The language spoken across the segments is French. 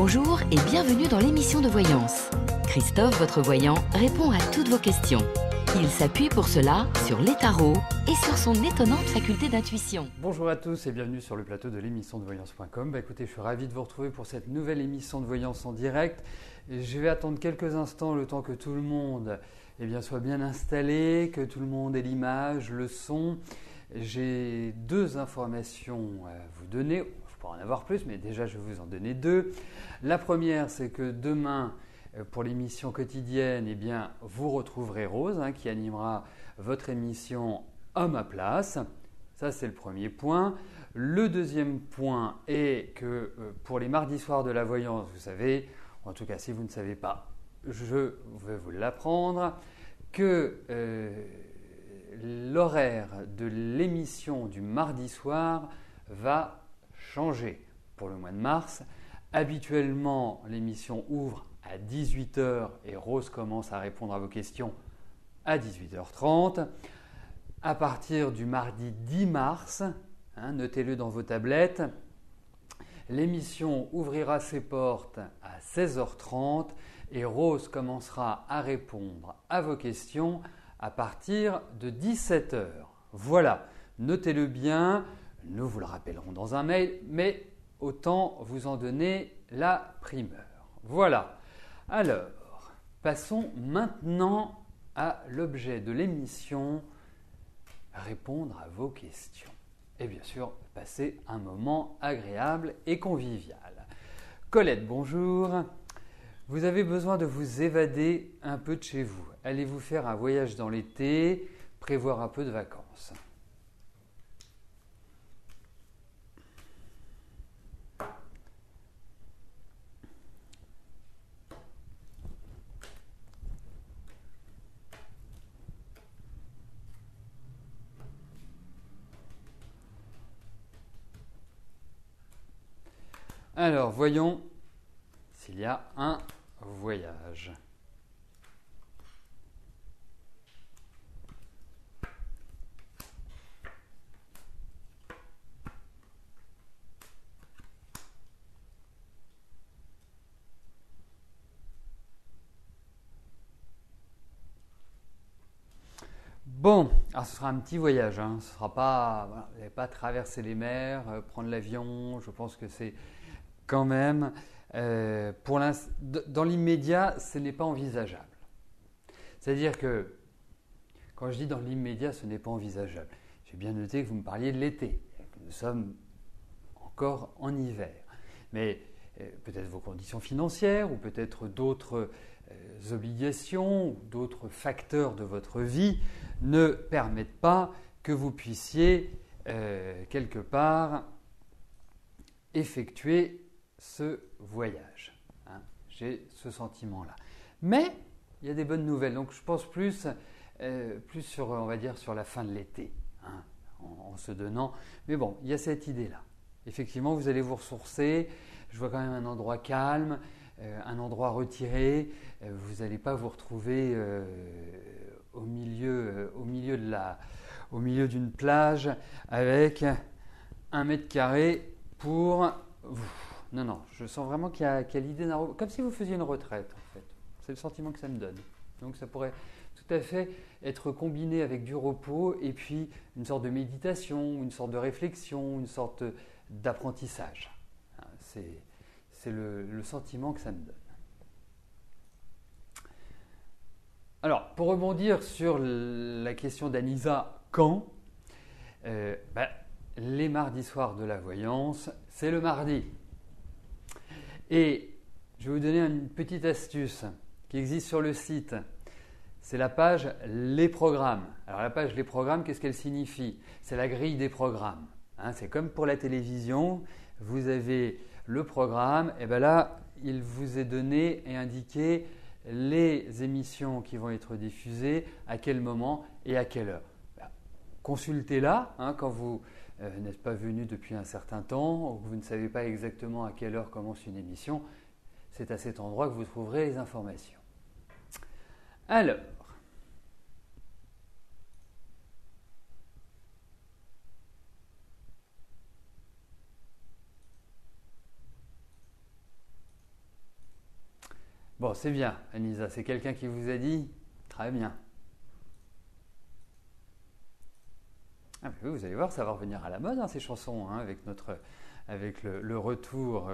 Bonjour et bienvenue dans l'émission de voyance. Christophe, votre voyant, répond à toutes vos questions. Il s'appuie pour cela sur les tarots et sur son étonnante faculté d'intuition. Bonjour à tous et bienvenue sur le plateau de l'émission de voyance.com. Écoutez, je suis ravi de vous retrouver pour cette nouvelle émission de voyance en direct. Et je vais attendre quelques instants le temps que tout le monde soit bien installé, que tout le monde ait l'image, le son. J'ai deux informations à vous donner. Je pourrais en avoir plus, mais déjà je vais vous en donner deux. La première, c'est que demain, pour l'émission quotidienne, vous retrouverez Rose qui animera votre émission à ma place. Ça, c'est le premier point. Le deuxième point est que pour les mardis soirs de la voyance, vous savez, en tout cas si vous ne savez pas, je vais vous l'apprendre, que l'horaire de l'émission du mardi soir va changer pour le mois de mars. Habituellement, l'émission ouvre à 18h et Rose commence à répondre à vos questions à 18h30. À partir du mardi 10 mars, notez-le dans vos tablettes, l'émission ouvrira ses portes à 16h30 et Rose commencera à répondre à vos questions à partir de 17h. Voilà, notez-le bien, nous vous le rappellerons dans un mail, mais autant vous en donner la primeur. Voilà. Alors, passons maintenant à l'objet de l'émission, répondre à vos questions. Et bien sûr, passer un moment agréable et convivial. Colette, bonjour. Vous avez besoin de vous évader un peu de chez vous. Allez-vous faire un voyage dans l'été, prévoir un peu de vacances? Alors, voyons s'il y a un voyage. Bon, alors ce sera un petit voyage, ce sera pas, vous n'allez pas traverser les mers, prendre l'avion, je pense que c'est quand même, dans l'immédiat, ce n'est pas envisageable. C'est-à-dire que, quand je dis dans l'immédiat, ce n'est pas envisageable, j'ai bien noté que vous me parliez de l'été, que nous sommes encore en hiver, mais peut-être vos conditions financières ou peut-être d'autres obligations ou d'autres facteurs de votre vie ne permettent pas que vous puissiez quelque part effectuer ce voyage. J'ai ce sentiment-là. Mais il y a des bonnes nouvelles. Donc je pense plus sur, on va dire, sur la fin de l'été, en se donnant. Mais bon, il y a cette idée-là. Effectivement, vous allez vous ressourcer. Je vois quand même un endroit calme, un endroit retiré. Vous n'allez pas vous retrouver au milieu d'une plage avec 1 mètre carré pour vous. Non, je sens vraiment qu'il y a l'idée d'un repos, comme si vous faisiez une retraite en fait. C'est le sentiment que ça me donne. Donc ça pourrait tout à fait être combiné avec du repos et puis une sorte de méditation, une sorte de réflexion, une sorte d'apprentissage. C'est le sentiment que ça me donne. Alors, pour rebondir sur la question d'Anisa, quand les mardis soirs de la voyance, c'est le mardi. Et je vais vous donner une petite astuce qui existe sur le site. C'est la page « Les programmes ». Alors la page « Les programmes », qu'est-ce qu'elle signifie? C'est la grille des programmes. C'est comme pour la télévision, vous avez le programme, et bien là, il vous est donné et indiqué les émissions qui vont être diffusées, à quel moment et à quelle heure. Consultez-la quand vous n'êtes pas venu depuis un certain temps ou que vous ne savez pas exactement à quelle heure commence une émission. C'est à cet endroit que vous trouverez les informations. Alors, Bon, c'est bien, Anissa, c'est quelqu'un qui vous a dit? Très bien. Ah, oui, vous allez voir, ça va revenir à la mode, hein, ces chansons, hein, avec le retour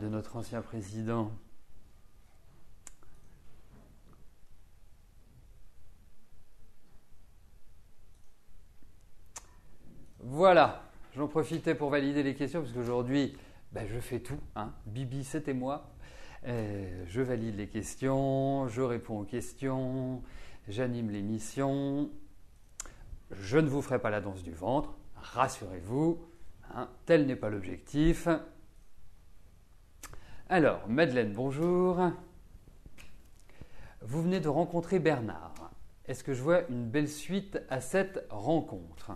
de notre ancien président. Voilà, j'en profitais pour valider les questions, parce qu'aujourd'hui, ben, je fais tout. Hein. Bibi, c'était moi. Je valide les questions, je réponds aux questions, j'anime l'émission. Je ne vous ferai pas la danse du ventre, rassurez-vous, hein, tel n'est pas l'objectif. Alors, Madeleine, bonjour. Vous venez de rencontrer Bernard. Est-ce que je vois une belle suite à cette rencontre?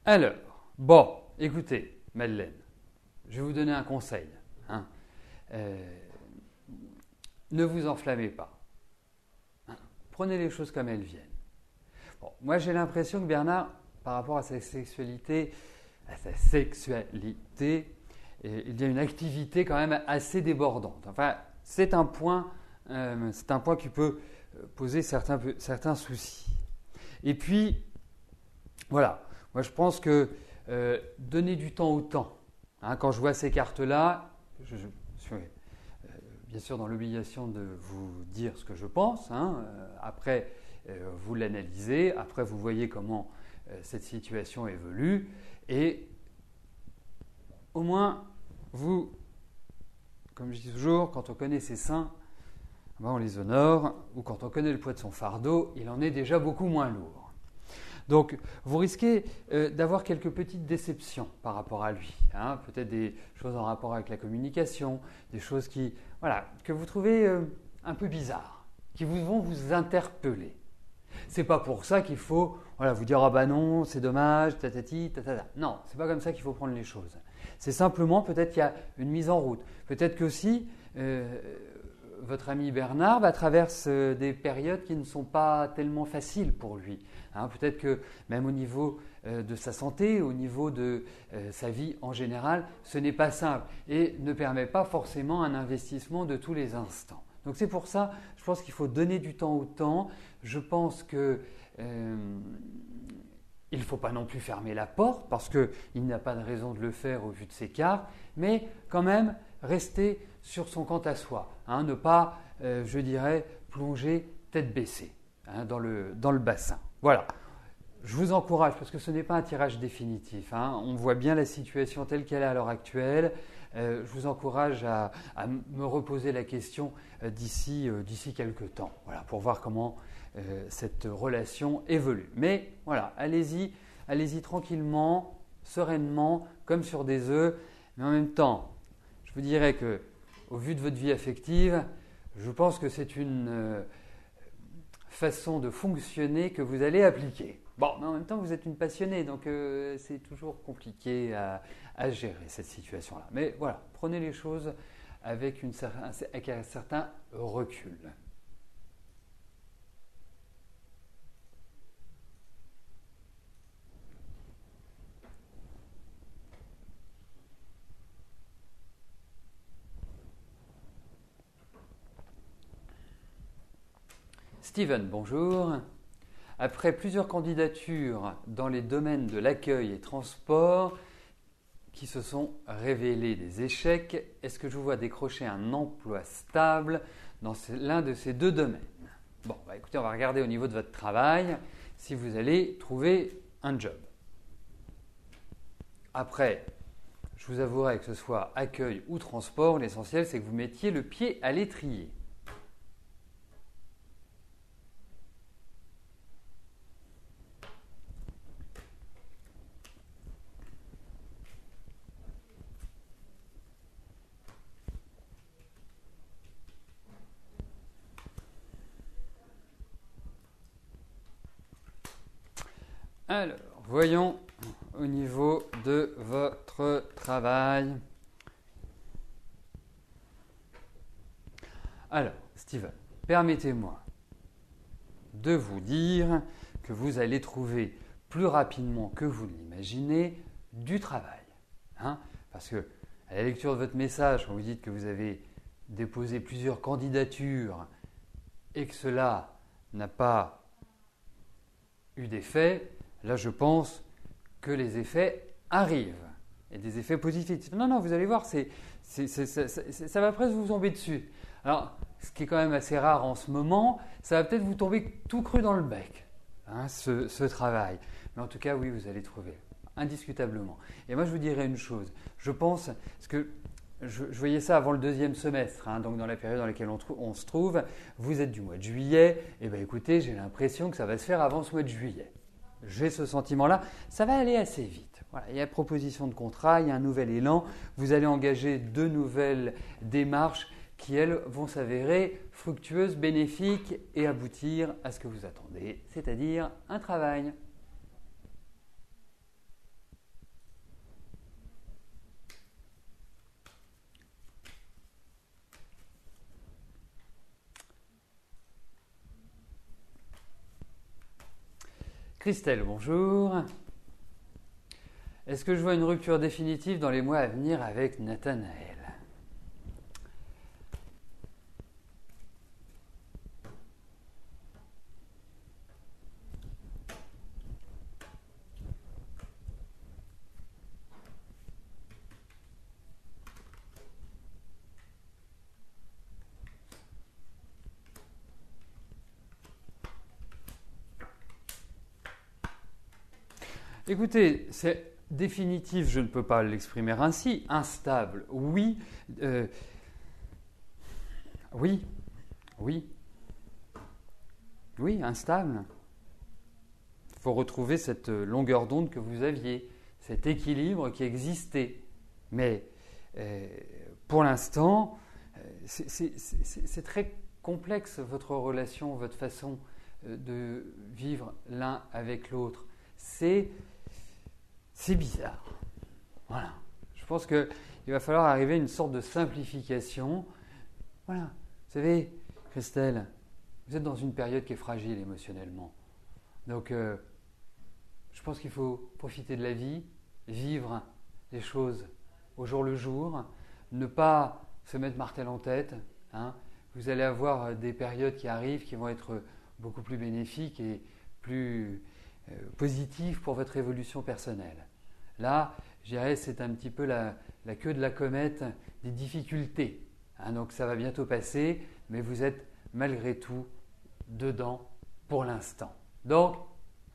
Alors, bon, écoutez, Madeleine, je vais vous donner un conseil. Hein. Ne vous enflammez pas. Hein. Prenez les choses comme elles viennent. Bon, moi, j'ai l'impression que Bernard, par rapport à sa sexualité, il y a une activité quand même assez débordante. Enfin, c'est un point qui peut poser certains soucis. Et puis, voilà. Moi, je pense que donner du temps au temps. Hein, quand je vois ces cartes-là, je suis bien sûr dans l'obligation de vous dire ce que je pense. Hein. Après, vous l'analysez. Après, vous voyez comment cette situation évolue. Et au moins, vous, comme je dis toujours, quand on connaît ses seins, ben on les honore. Ou quand on connaît le poids de son fardeau, il en est déjà beaucoup moins lourd. Donc, vous risquez d'avoir quelques petites déceptions par rapport à lui. Hein, peut-être des choses en rapport avec la communication, des choses que vous trouvez un peu bizarres, qui vont vous interpeller. C'est pas pour ça qu'il faut vous dire « Ah bah non, c'est dommage, tatati, tatata ». Non, c'est pas comme ça qu'il faut prendre les choses. C'est simplement, peut-être qu'il y a une mise en route. Peut-être qu'aussi, votre ami Bernard traverse des périodes qui ne sont pas tellement faciles pour lui. Hein, peut-être que même au niveau de sa santé, au niveau de sa vie en général, ce n'est pas simple et ne permet pas forcément un investissement de tous les instants. Donc c'est pour ça, je pense qu'il faut donner du temps au temps. Je pense que il ne faut pas non plus fermer la porte parce qu'il n'a pas de raison de le faire au vu de ses cartes, mais quand même rester sur son quant à soi, hein, ne pas, je dirais, plonger tête baissée hein, dans le bassin. Voilà, je vous encourage parce que ce n'est pas un tirage définitif, hein. On voit bien la situation telle qu'elle est à l'heure actuelle. Je vous encourage à me reposer la question d'ici quelques temps, voilà, pour voir comment cette relation évolue. Mais voilà, allez-y tranquillement, sereinement, comme sur des œufs. Mais en même temps, je vous dirais que, au vu de votre vie affective, je pense que c'est une façon de fonctionner que vous allez appliquer. Bon, mais en même temps, vous êtes une passionnée, donc c'est toujours compliqué à gérer cette situation-là. Mais voilà, prenez les choses avec un certain recul. Steven, bonjour. Après plusieurs candidatures dans les domaines de l'accueil et transport qui se sont révélés des échecs, est-ce que je vous vois décrocher un emploi stable dans l'un de ces deux domaines? Bon, écoutez, on va regarder au niveau de votre travail si vous allez trouver un job. Après, je vous avouerai que ce soit accueil ou transport, l'essentiel c'est que vous mettiez le pied à l'étrier. Alors, voyons au niveau de votre travail. Alors, Steven, permettez-moi de vous dire que vous allez trouver plus rapidement que vous l'imaginez du travail. Hein, parce que à la lecture de votre message, quand vous dites que vous avez déposé plusieurs candidatures et que cela n'a pas eu d'effet, là je pense que les effets arrivent et des effets positifs. Non, vous allez voir, ça va presque vous tomber dessus. Alors, ce qui est quand même assez rare en ce moment, ça va peut-être vous tomber tout cru dans le bec, hein, ce travail. Mais en tout cas, oui, vous allez trouver, indiscutablement. Et moi, je vous dirais une chose. Je pense, parce que je voyais ça avant le deuxième semestre, hein, donc dans la période dans laquelle on se trouve, vous êtes du mois de juillet, et bien écoutez, j'ai l'impression que ça va se faire avant ce mois de juillet. J'ai ce sentiment-là, ça va aller assez vite. Voilà, il y a proposition de contrat, il y a un nouvel élan, vous allez engager de nouvelles démarches qui, elles, vont s'avérer fructueuses, bénéfiques et aboutir à ce que vous attendez, c'est-à-dire un travail. Christelle, bonjour. Est-ce que je vois une rupture définitive dans les mois à venir avec Nathanaël ? Écoutez, c'est définitif, je ne peux pas l'exprimer ainsi. Instable, oui. Oui, instable. Il faut retrouver cette longueur d'onde que vous aviez, cet équilibre qui existait. Mais pour l'instant, c'est très complexe votre relation, votre façon de vivre l'un avec l'autre. C'est bizarre. Voilà. Je pense qu'il va falloir arriver à une sorte de simplification. Voilà. Vous savez, Christelle, vous êtes dans une période qui est fragile émotionnellement. Donc, je pense qu'il faut profiter de la vie, vivre les choses au jour le jour, ne pas se mettre martel en tête. Hein. Vous allez avoir des périodes qui arrivent qui vont être beaucoup plus bénéfiques et plus positives pour votre évolution personnelle. Là, je dirais, c'est un petit peu la queue de la comète des difficultés. Hein, donc ça va bientôt passer, mais vous êtes malgré tout dedans pour l'instant. Donc,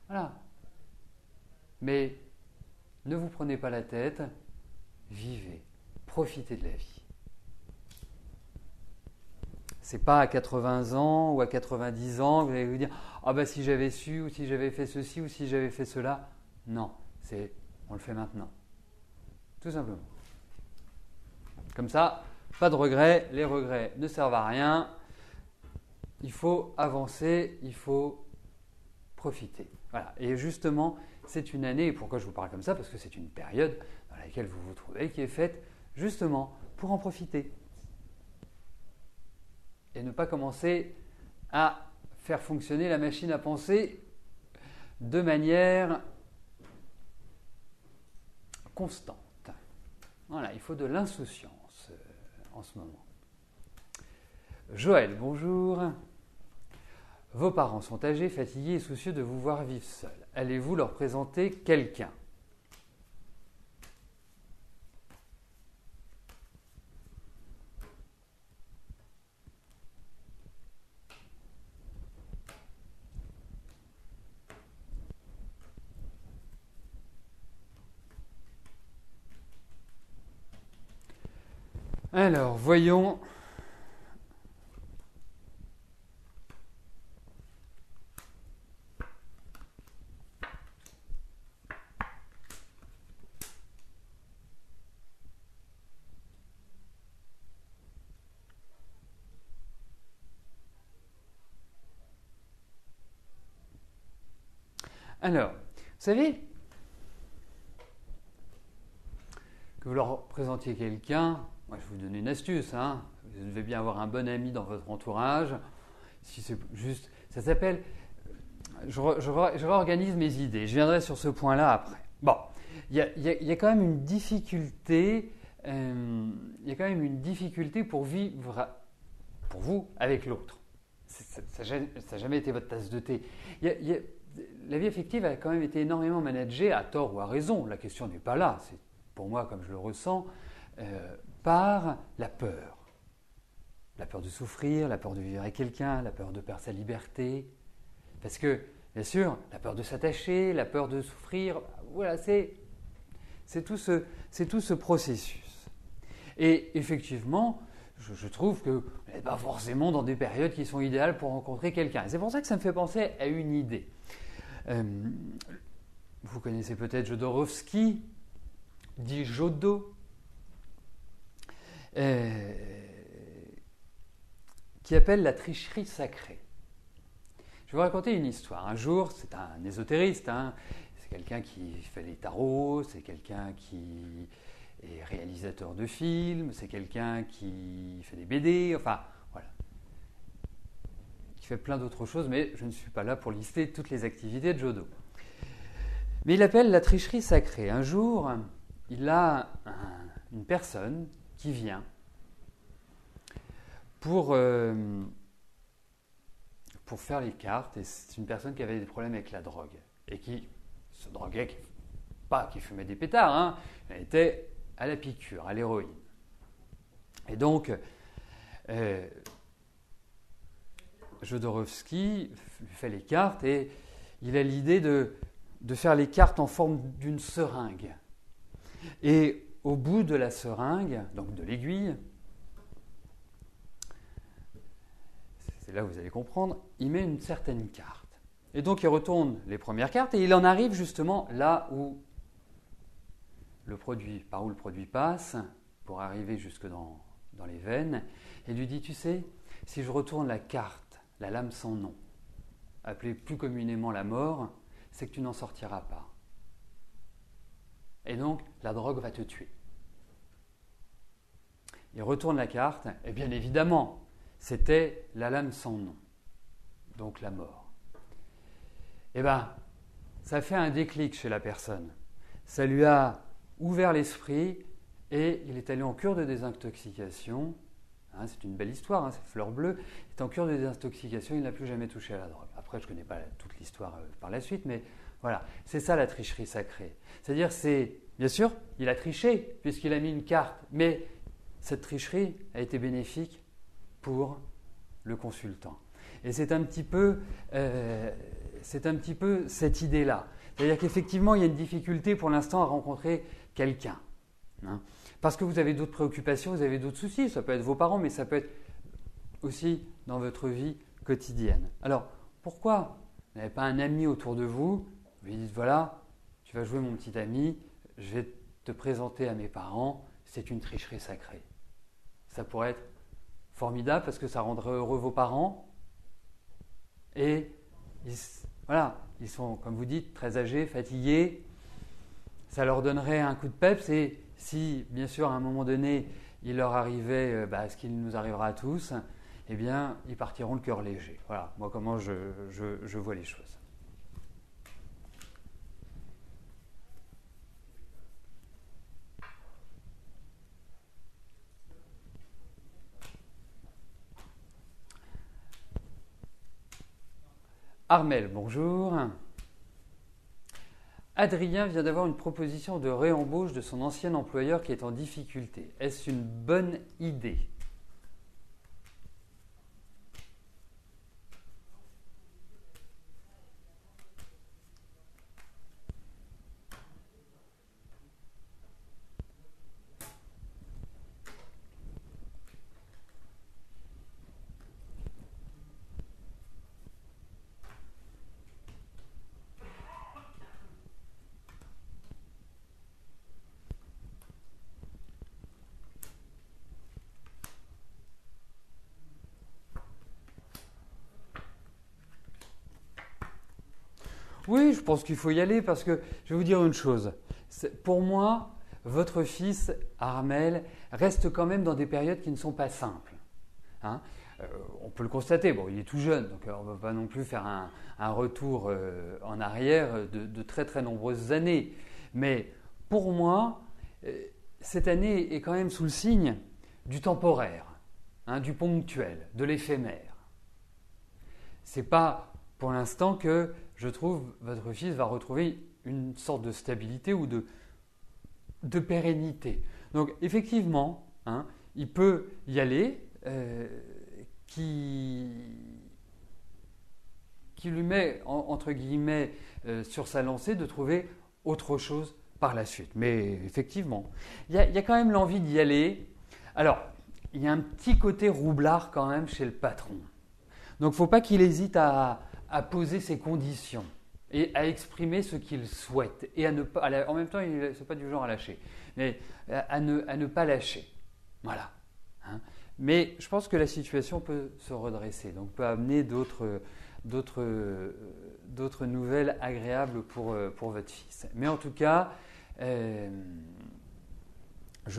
voilà. Mais ne vous prenez pas la tête, vivez, profitez de la vie. C'est pas à 80 ans ou à 90 ans que vous allez vous dire « Ah ben si j'avais su, ou si j'avais fait ceci, ou si j'avais fait cela. » Non, on le fait maintenant. Tout simplement. Comme ça, pas de regrets, les regrets ne servent à rien. Il faut avancer, il faut profiter. Voilà. Et justement, c'est une année, et pourquoi je vous parle comme ça ? Parce que c'est une période dans laquelle vous vous trouvez qui est faite justement pour en profiter. Et ne pas commencer à faire fonctionner la machine à penser de manière constante. Voilà, il faut de l'insouciance en ce moment. Joël, bonjour. Vos parents sont âgés, fatigués et soucieux de vous voir vivre seul. Allez-vous leur présenter quelqu'un ? Alors, voyons. Alors, vous savez, que vous leur présentiez quelqu'un, moi je vais vous donner une astuce, hein, vous devez bien avoir un bon ami dans votre entourage, si c'est juste, ça s'appelle, je réorganise mes idées, je viendrai sur ce point-là après. Bon, il y a quand même une difficulté, pour vivre, pour vous, avec l'autre. Ça n'a jamais été votre tasse de thé. La vie affective a quand même été énormément managée, à tort ou à raison, la question n'est pas là, c'est pour moi comme je le ressens, par la peur. La peur de souffrir, la peur de vivre avec quelqu'un, la peur de perdre sa liberté. Parce que, bien sûr, la peur de s'attacher, la peur de souffrir, voilà, c'est tout ce processus. Et effectivement, je trouve que vous n'êtes pas forcément dans des périodes qui sont idéales pour rencontrer quelqu'un. Et c'est pour ça que ça me fait penser à une idée. Vous connaissez peut-être Jodorowsky, dit Jodo, qui appelle la tricherie sacrée. Je vais vous raconter une histoire. Un jour, c'est un ésotériste, hein, c'est quelqu'un qui fait les tarots, c'est quelqu'un qui est réalisateur de films, c'est quelqu'un qui fait des BD, enfin voilà. Qui fait plein d'autres choses, mais je ne suis pas là pour lister toutes les activités de Jodo. Mais il appelle la tricherie sacrée. Un jour, il a une personne qui vient pour faire les cartes, et c'est une personne qui avait des problèmes avec la drogue, et qui se droguait, pas qui fumait des pétards, hein, elle était à la piqûre, à l'héroïne. Et donc, Jodorowsky lui fait les cartes, et il a l'idée de faire les cartes en forme d'une seringue. Et au bout de la seringue, donc de l'aiguille, c'est là où vous allez comprendre, il met une certaine carte. Et donc il retourne les premières cartes et il en arrive justement là où par où le produit passe, pour arriver jusque dans les veines, et lui dit, tu sais, si je retourne la carte, la lame sans nom, appelée plus communément la mort, c'est que tu n'en sortiras pas. Et donc, la drogue va te tuer. Il retourne la carte, et bien évidemment, c'était la lame sans nom, donc la mort. Eh bien, ça fait un déclic chez la personne. Ça lui a ouvert l'esprit et il est allé en cure de désintoxication. Hein, c'est une belle histoire, hein, c'est Fleur Bleue. Il est en cure de désintoxication, il n'a plus jamais touché à la drogue. Après, je ne connais pas toute l'histoire par la suite, mais voilà, c'est ça la tricherie sacrée. C'est-à-dire, bien sûr, il a triché puisqu'il a mis une carte, mais cette tricherie a été bénéfique pour le consultant. Et c'est un petit peu cette idée-là. C'est-à-dire qu'effectivement, il y a une difficulté pour l'instant à rencontrer quelqu'un. Hein, parce que vous avez d'autres préoccupations, vous avez d'autres soucis. Ça peut être vos parents, mais ça peut être aussi dans votre vie quotidienne. Alors, pourquoi vous n'avez pas un ami autour de vous? Vous lui dites, voilà, tu vas jouer mon petit ami, je vais te présenter à mes parents, c'est une tricherie sacrée. Ça pourrait être formidable parce que ça rendrait heureux vos parents. Et ils sont, comme vous dites, très âgés, fatigués. Ça leur donnerait un coup de peps. Et si, bien sûr, à un moment donné, il leur arrivait ce qu'il nous arrivera à tous, eh bien, ils partiront le cœur léger. Voilà, moi, comment je vois les choses. Armel, bonjour. Adrien vient d'avoir une proposition de réembauche de son ancien employeur qui est en difficulté. Est-ce une bonne idée ? Oui, je pense qu'il faut y aller parce que je vais vous dire une chose. Pour moi, votre fils, Armel, reste quand même dans des périodes qui ne sont pas simples. Hein. On peut le constater, bon, il est tout jeune, donc on ne va pas non plus faire un retour en arrière de très très nombreuses années. Mais pour moi, cette année est quand même sous le signe du temporaire, hein, du ponctuel, de l'éphémère. C'est pas pour l'instant que je trouve votre fils va retrouver une sorte de stabilité ou de pérennité. Donc effectivement, hein, il peut y aller, qui lui met, entre guillemets, sur sa lancée de trouver autre chose par la suite. Mais effectivement, il y a quand même l'envie d'y aller. Alors, il y a un petit côté roublard quand même chez le patron. Donc, il ne faut pas qu'il hésite à poser ses conditions et à exprimer ce qu'il souhaite. Et à ne pas, en même temps, ce n'est pas du genre à lâcher, mais à ne pas lâcher. Voilà. Hein. Mais je pense que la situation peut se redresser, donc peut amener d'autres nouvelles agréables pour votre fils. Mais en tout cas, je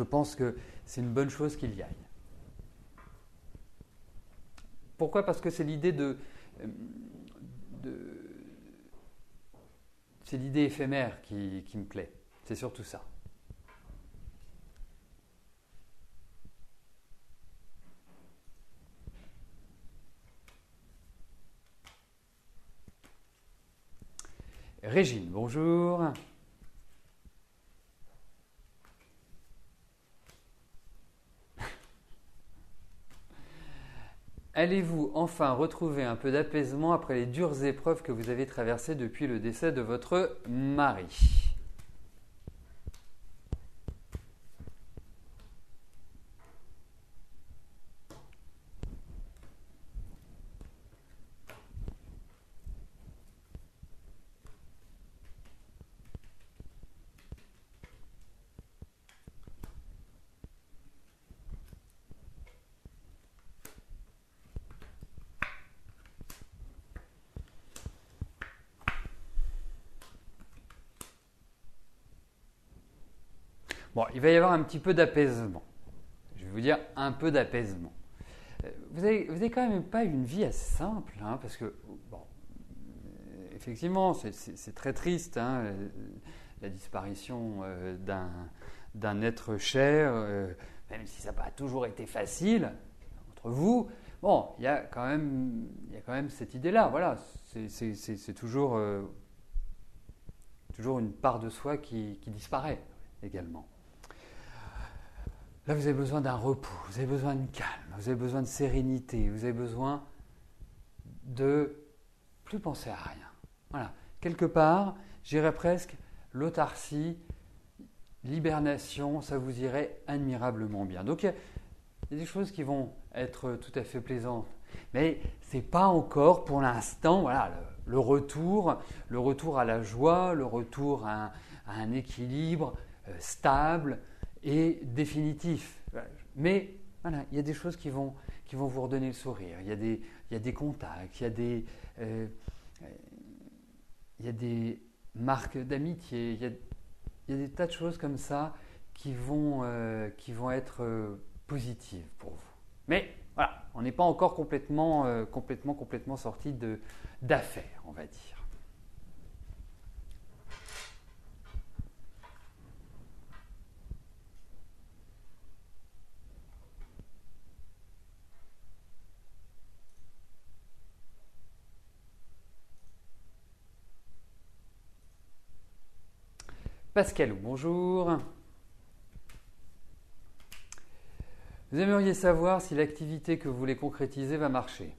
pense que c'est une bonne chose qu'il y aille. Pourquoi ? Parce que c'est l'idée c'est l'idée éphémère qui me plaît. C'est surtout ça. Régine, bonjour. Allez-vous enfin retrouver un peu d'apaisement après les dures épreuves que vous avez traversées depuis le décès de votre mari ? Bon, il va y avoir un petit peu d'apaisement. Je vais vous dire un peu d'apaisement. Vous avez quand même pas une vie assez simple, hein, parce que, bon, effectivement, c'est très triste, hein, la disparition d'un être cher, même si ça n'a pas toujours été facile entre vous. Bon, il y a quand même cette idée-là. Voilà, c'est toujours une part de soi qui disparaît également. Là, vous avez besoin d'un repos, vous avez besoin de calme, vous avez besoin de sérénité, vous avez besoin de plus penser à rien. Voilà. Quelque part, j'irais presque l'autarcie, l'hibernation, ça vous irait admirablement bien. Donc, il y a des choses qui vont être tout à fait plaisantes. Mais ce n'est pas encore, pour l'instant, voilà, le retour à la joie, le retour à un équilibre stable et définitif. Mais voilà, il y a des choses qui vont vous redonner le sourire. Il y a des contacts, il y a des marques d'amitié, il y a des tas de choses comme ça qui vont être positives pour vous. Mais voilà, on n'est pas encore complètement sorti d'affaires, on va dire. Pascal, bonjour. Vous aimeriez savoir si l'activité que vous voulez concrétiser va marcher.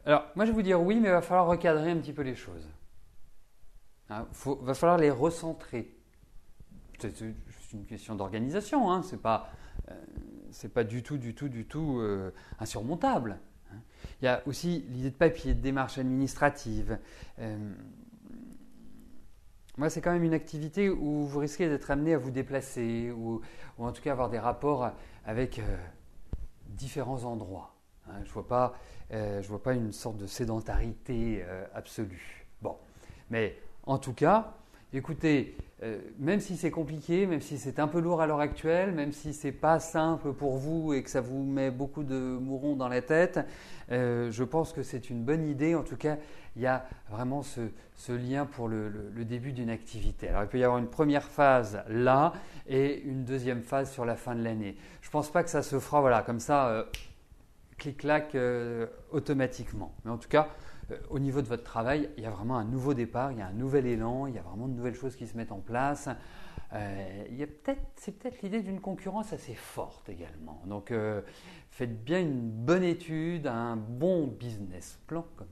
Alors, moi je vais vous dire oui, mais il va falloir recadrer un petit peu les choses. Va falloir les recentrer. C'est une question d'organisation, hein. C'est pas du tout insurmontable. Il y a aussi l'idée de papier, de démarche administrative. Moi, c'est quand même une activité où vous risquez d'être amené à vous déplacer ou en tout cas avoir des rapports avec différents endroits. Je ne vois pas une sorte de sédentarité absolue. Bon, mais en tout cas, écoutez, même si c'est compliqué, même si c'est un peu lourd à l'heure actuelle, même si ce n'est pas simple pour vous et que ça vous met beaucoup de mourons dans la tête, je pense que c'est une bonne idée. En tout cas, il y a vraiment ce lien pour le début d'une activité. Alors, il peut y avoir une première phase là et une deuxième phase sur la fin de l'année. Je ne pense pas que ça se fera voilà, comme ça, clic-clac, automatiquement. Mais en tout cas, au niveau de votre travail, il y a vraiment un nouveau départ, il y a un nouvel élan, il y a vraiment de nouvelles choses qui se mettent en place. C'est peut-être l'idée d'une concurrence assez forte également. Donc, faites bien une bonne étude, un bon business plan, comme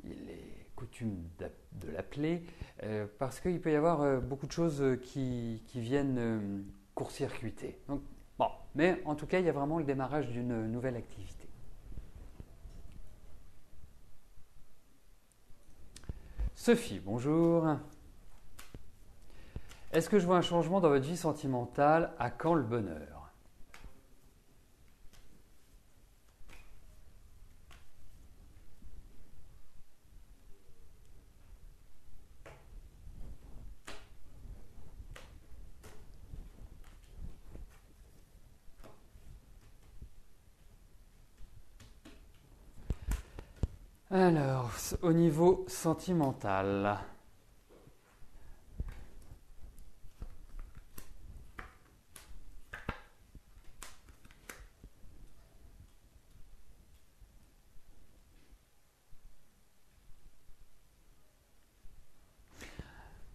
il est coutume de l'appeler, parce qu'il peut y avoir beaucoup de choses qui viennent court-circuiter. Donc, bon, mais en tout cas, il y a vraiment le démarrage d'une nouvelle activité. Sophie, bonjour. Est-ce que je vois un changement dans votre vie sentimentale? À quand le bonheur? Alors, au niveau sentimental.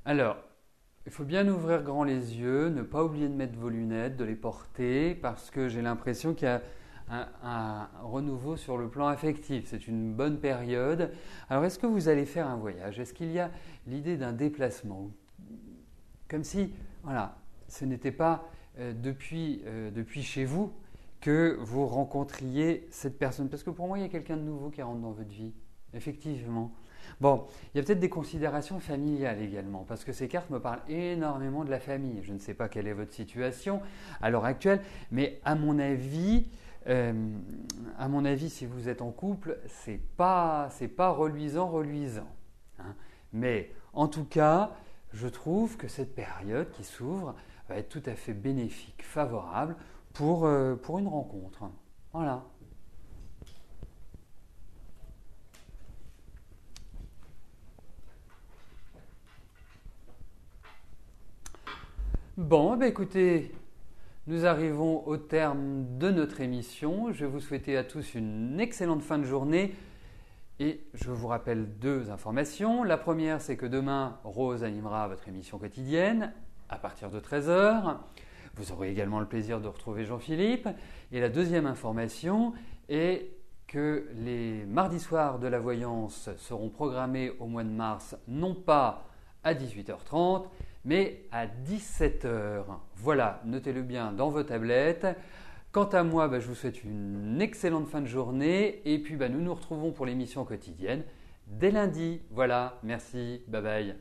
Alors, il faut bien ouvrir grand les yeux, ne pas oublier de mettre vos lunettes, de les porter, parce que j'ai l'impression qu'il y a un renouveau sur le plan affectif. C'est une bonne période. Alors, est-ce que vous allez faire un voyage? Est-ce qu'il y a l'idée d'un déplacement? Comme si, voilà, ce n'était pas depuis chez vous que vous rencontriez cette personne. Parce que pour moi, il y a quelqu'un de nouveau qui rentre dans votre vie. Effectivement. Bon, il y a peut-être des considérations familiales également, parce que ces cartes me parlent énormément de la famille. Je ne sais pas quelle est votre situation à l'heure actuelle, mais à mon avis, si vous êtes en couple, c'est pas reluisant, hein. Mais en tout cas, je trouve que cette période qui s'ouvre va être tout à fait bénéfique, favorable pour une rencontre. Voilà. Bon, écoutez, nous arrivons au terme de notre émission. Je vais vous souhaiter à tous une excellente fin de journée et je vous rappelle 2 informations. La première, c'est que demain, Rose animera votre émission quotidienne à partir de 13 h. Vous aurez également le plaisir de retrouver Jean-Philippe. Et la deuxième information est que les mardis soirs de la voyance seront programmés au mois de mars, non pas à 18h30, mais à 17h. Voilà, notez-le bien dans vos tablettes. Quant à moi, je vous souhaite une excellente fin de journée et puis nous nous retrouvons pour l'émission quotidienne dès lundi. Voilà, merci, bye bye.